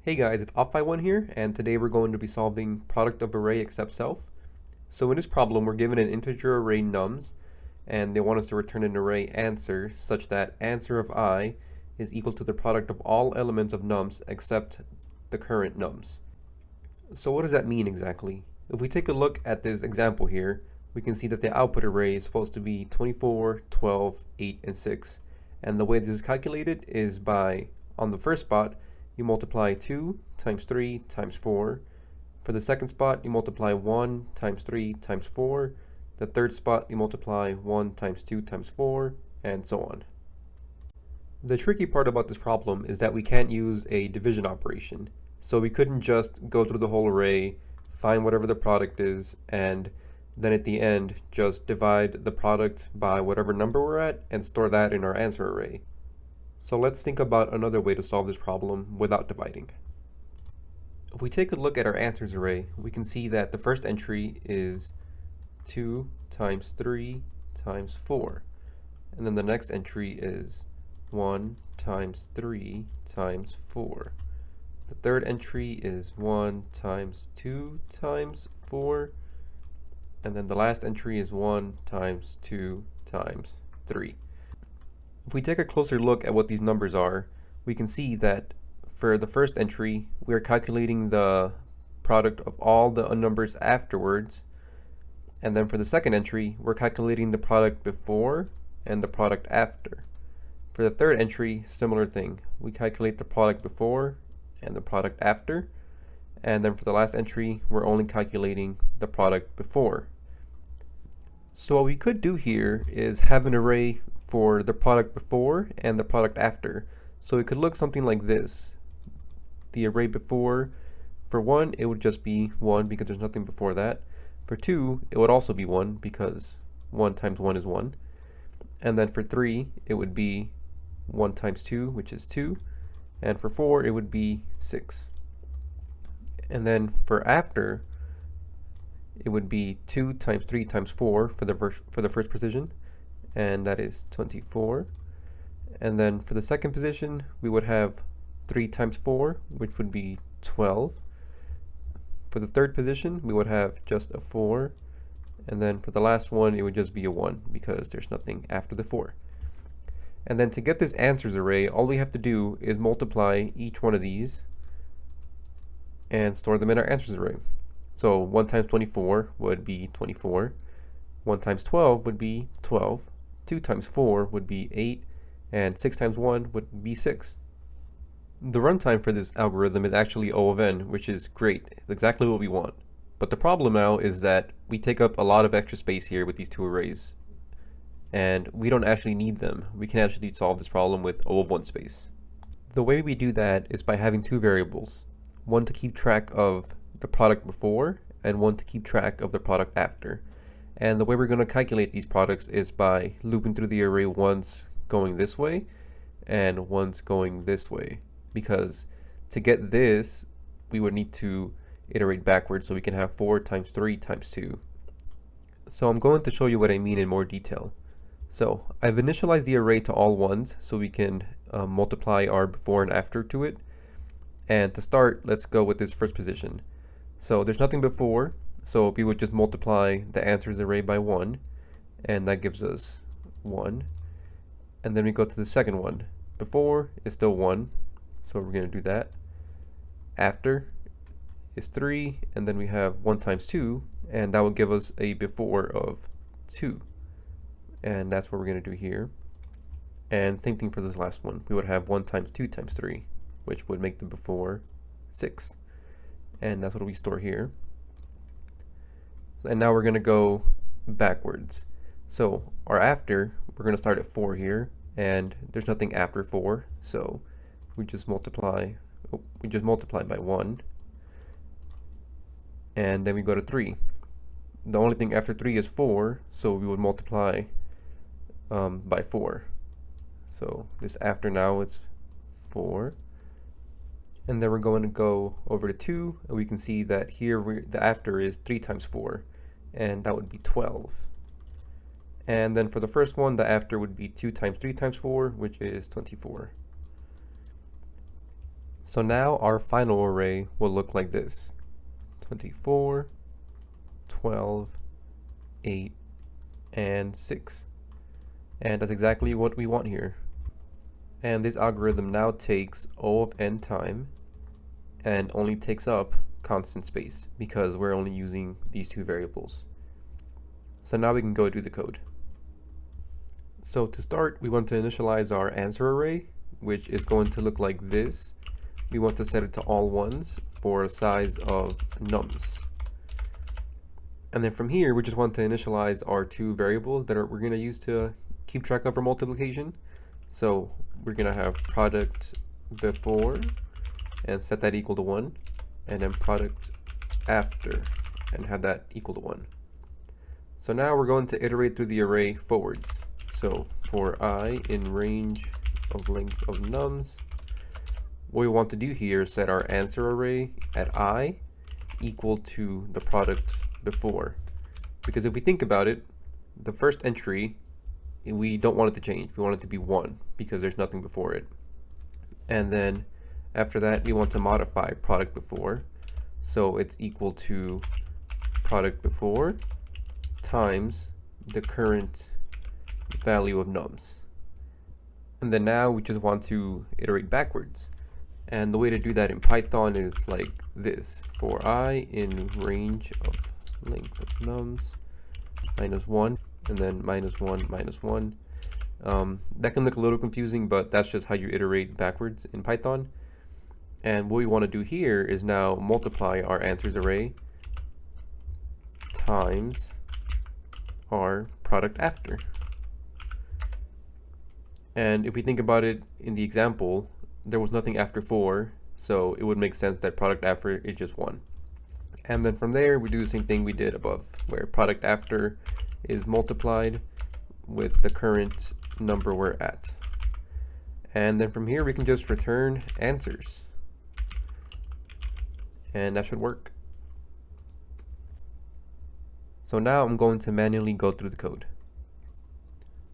Hey guys, it's off1 here, and today we're going to be solving product of array except self. So in this problem, we're given an integer array nums, and they want us to return an array answer such that answer of I is equal to the product of all elements of nums except the current nums. So what does that mean exactly? If we take a look at this example here, we can see that the output array is supposed to be 24, 12, 8, and 6. And the way this is calculated is by, on the first spot, you multiply 2 times 3 times 4. For the second spot, you multiply 1 times 3 times 4. The third spot, you multiply 1 times 2 times 4, and so on. The tricky part about this problem is that we can't use a division operation. So we couldn't just go through the whole array, find whatever the product is, and then at the end just divide the product by whatever number we're at and store that in our answer array. So let's think about another way to solve this problem without dividing. If we take a look at our answers array, we can see that the first entry is 2 times 3 times 4. And then the next entry is 1 times 3 times 4. The third entry is 1 times 2 times 4. And then the last entry is 1 times 2 times 3. If we take a closer look at what these numbers are, we can see that for the first entry, we are calculating the product of all the numbers afterwards. And then for the second entry, we're calculating the product before and the product after. For the third entry, similar thing. We calculate the product before and the product after. And then for the last entry, we're only calculating the product before. So what we could do here is have an array for the product before and the product after. So it could look something like this. The array before, for 1, it would just be 1 because there's nothing before that. For 2, it would also be 1 because 1 times 1 is 1. And then for 3, it would be 1 times 2, which is 2. And for 4, it would be 6. And then for after, it would be 2 times 3 times 4 for the first position, and that is 24. And then for the second position, we would have 3 times 4, which would be 12. For the third position, we would have just a 4. And then for the last one, it would just be a 1 because there's nothing after the 4. And then to get this answers array, all we have to do is multiply each one of these and store them in our answers array. So 1 times 24 would be 24. 1 times 12 would be 12. 2 times 4 would be 8. And 6 times 1 would be 6. The runtime for this algorithm is actually O of n, which is great. It's exactly what we want. But the problem now is that we take up a lot of extra space here with these two arrays. And we don't actually need them. We can actually solve this problem with O of 1 space. The way we do that is by having two variables. One to keep track of the product before, and one to keep track of the product after. And the way we're going to calculate these products is by looping through the array once going this way and once going this way. Because to get this, we would need to iterate backwards so we can have 4 times 3 times 2. So I'm going to show you what I mean in more detail. So I've initialized the array to all ones so we can multiply our before and after to it. And to start, let's go with this first position. So there's nothing before, so we would just multiply the answers array by 1, and that gives us 1. And then we go to the second one. Before is still 1, so we're going to do that. After is 3, and then we have 1 times 2, and that will give us a before of 2. And that's what we're going to do here. And same thing for this last one. We would have 1 times 2 times 3, which would make the before 6. And that's what we store here. And now we're going to go backwards. So our after, we're going to start at 4 here, and there's nothing after 4, so we just multiply by 1, and then we go to 3. The only thing after 3 is 4, so we would multiply by 4. So this after now is 4. And then we're going to go over to 2, and we can see that here the after is 3 times 4, and that would be 12. And then for the first one, the after would be 2 times 3 times 4, which is 24. So now our final array will look like this: 24, 12, 8, and 6. And that's exactly what we want here. And this algorithm now takes O of n time and only takes up constant space because we're only using these two variables. So now we can go do the code. So to start, we want to initialize our answer array, which is going to look like this. We want to set it to all ones for a size of nums. And then from here, we just want to initialize our two variables that we're going to use to keep track of our multiplication. So we're going to have product before and set that equal to 1, and then product after and have that equal to 1. So now we're going to iterate through the array forwards. So for I in range of length of nums, what we want to do here is set our answer array at I equal to the product before. Because if we think about it, the first entry, we don't want it to change. We want it to be 1 because there's nothing before it. And then after that, we want to modify product before. So it's equal to product before times the current value of nums. And then now we just want to iterate backwards. And the way to do that in Python is like this: for I in range of length of nums -1, and then -1, -1. That can look a little confusing, but that's just how you iterate backwards in Python. And what we want to do here is now multiply our answers array times our product after. And if we think about it in the example, there was nothing after 4, so it would make sense that product after is just 1. And then from there, we do the same thing we did above, where product after is multiplied with the current number we're at. And then from here, we can just return answers. And that should work. So now I'm going to manually go through the code.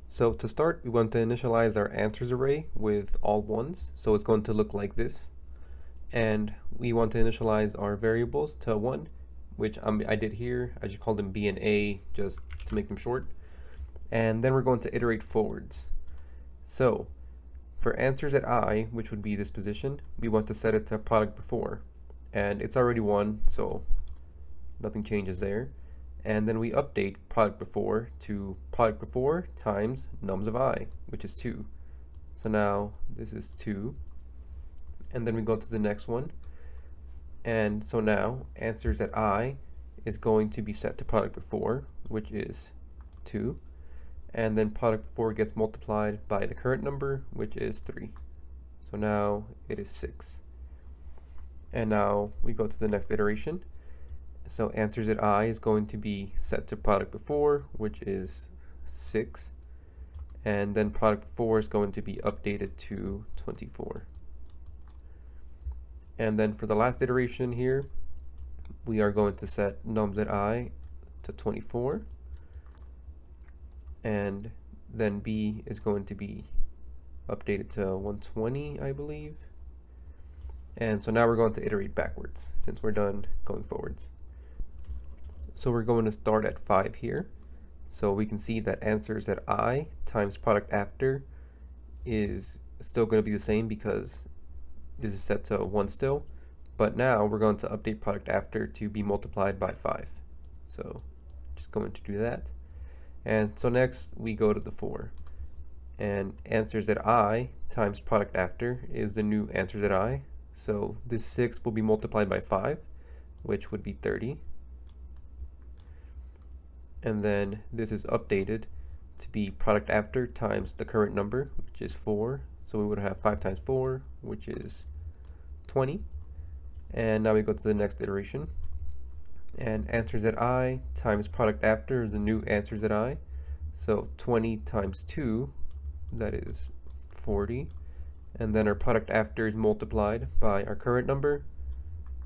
So to start, we want to initialize our answers array with all ones. So it's going to look like this. And we want to initialize our variables to 1, which I did here. I just called them B and A just to make them short. And then we're going to iterate forwards. So for answers at I, which would be this position, we want to set it to product before. And it's already 1, so nothing changes there. And then we update product before to product before times nums of I, which is 2. So now this is 2. And then we go to the next one. And so now answers at I is going to be set to product before, which is 2. And then product before gets multiplied by the current number, which is 3. So now it is 6. And now we go to the next iteration. So answers at I is going to be set to product before, which is 6. And then product before is going to be updated to 24. And then for the last iteration here, we are going to set nums at I to 24. And then B is going to be updated to 120, I believe. And so now we're going to iterate backwards since we're done going forwards. So we're going to start at 5 here. So we can see that answers at I times product after is still going to be the same because this is set to 1 still. But now we're going to update product after to be multiplied by 5. So just going to do that. And so next we go to the 4. And answers at I times product after is the new answers at I. So this 6 will be multiplied by 5, which would be 30. And then this is updated to be product after times the current number, which is 4. So we would have 5 times 4, which is 20. And now we go to the next iteration. And answers at I times product after is the new answers at I. So 20 times 2, that is 40. And then our product after is multiplied by our current number,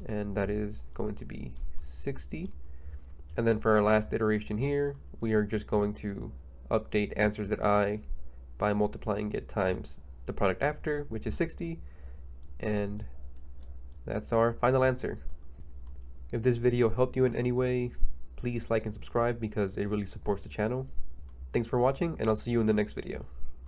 and that is going to be 60. And then for our last iteration here, we are just going to update answers at I by multiplying it times the product after, which is 60, and That's our final answer. If this video helped you in any way, please like and subscribe because it really supports the channel. Thanks for watching, and I'll see you in the next video.